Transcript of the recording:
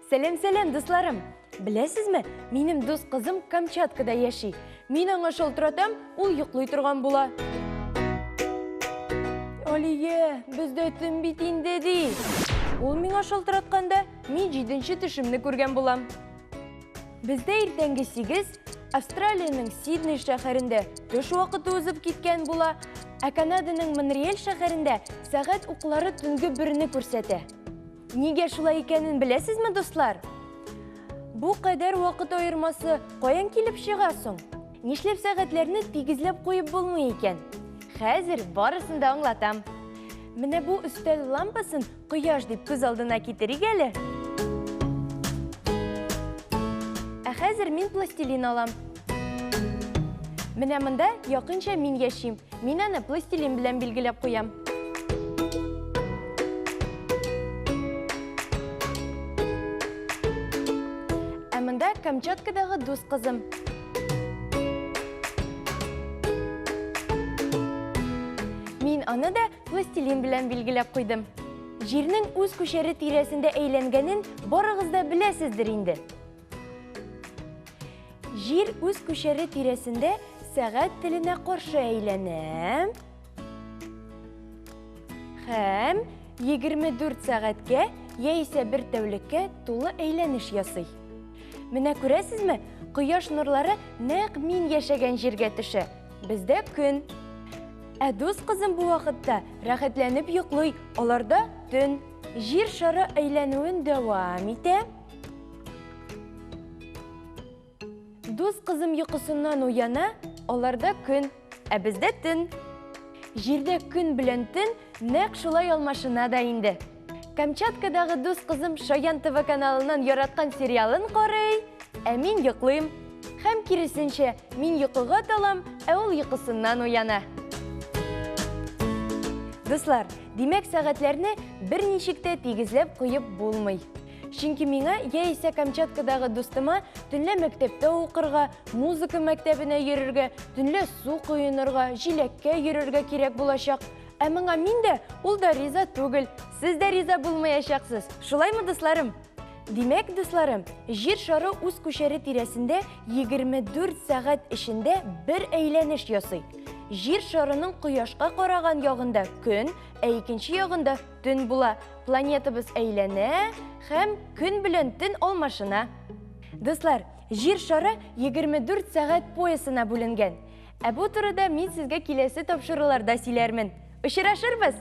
Сәлем, дусларым. Білесізме, менің дос қызым Камчаткада яши. Мен аңа шалтыратам, ул йоклый тұрған була. Алие, бізді түн битинде дей. Ул миңа шалтыратканда, мен 7-ші түшімні көрген булам. Бізде ертеңгі 8 Австралияның Сидней шәһәрендә төш вакыты узып киткән була, ә Канаданың Монреаль шәһәрендә сәгать уклары төнге 1-не күрсәтә. Нигә шулай икәнен беләсезме, дуслар? Бу кадәр вакыт аермасы каян килеп чыга соң? Нишләп сәгатьләрне тигезләп куеп булмый икән? Хәзер барысын да аңлатам. Менә бу өстәл лампасын кояш дип күз алдына китерик әле. Ә хәзер мин пластилин алам. Менә монда якынча мин яшим. Мин аны пластилин белән билгеләп куям. Ә монда Камчаткадагы дус кызым. Мин аны да пластилин белән билгеләп куйдым. Җирнең үз күчәре тирәсендә әйләнгәнен барыгыз да беләсездер инде. Җир үз күчәре тирәсендә сәгать теленә каршы әйләнә. Һәм 24 сәгатькә яисә 1 тәүлеккә тулы әйләнеш ясый. Менә күрәсезме, кояш нурлары нәкъ мин яшәгән җиргә төшә. Бездә көн. Ә дус кызым бу вакытта рәхәтләнеп йоклый, аларда төн. Җир шары әйләнүен дәвам итә. Дус кызым йокысыннан уяна, аларда көн, ә бездә төн. Җирдә көн белән төн нәкъ шулай алмашына да инде. Камчаткадагы дус кызым Шаян ТВ каналыннан яраткан сериалын карый, ә мин йоклыйм. Һәм киресенчә, мин йокыга талам, ә ул йокысыннан уяна. Дуслар, димәк сәгатьләрне берничек тә тигезләп куеп булмый. Чөнки миңа яисә Камчаткадагы дустыма төнлә мәктәптә укырга, музыка мәктәбенә йөрергә, төнлә су коенырга, җиләккә йөрергә кирәк булачак. Ә моңа мин дә, ул да риза түгел. Сез дә риза булмаячаксыз. Шулаймы, дусларым? Димәк, дусларым, җир шары үз күчәре тирәсендә 24 сәгать эчендә бер әйләнеш ясый. Җир шарының кояшка караган ягында көн, ә икенче ягында төн була. Планетабыз әйләнә һәм көн белән төн алмашына. Дуслар, җир шары 24 сәгать поясына бүленгән. Ә бу турыда мин сезгә киләсе тапшыруларда сөйләрмен. Очрашырбыз!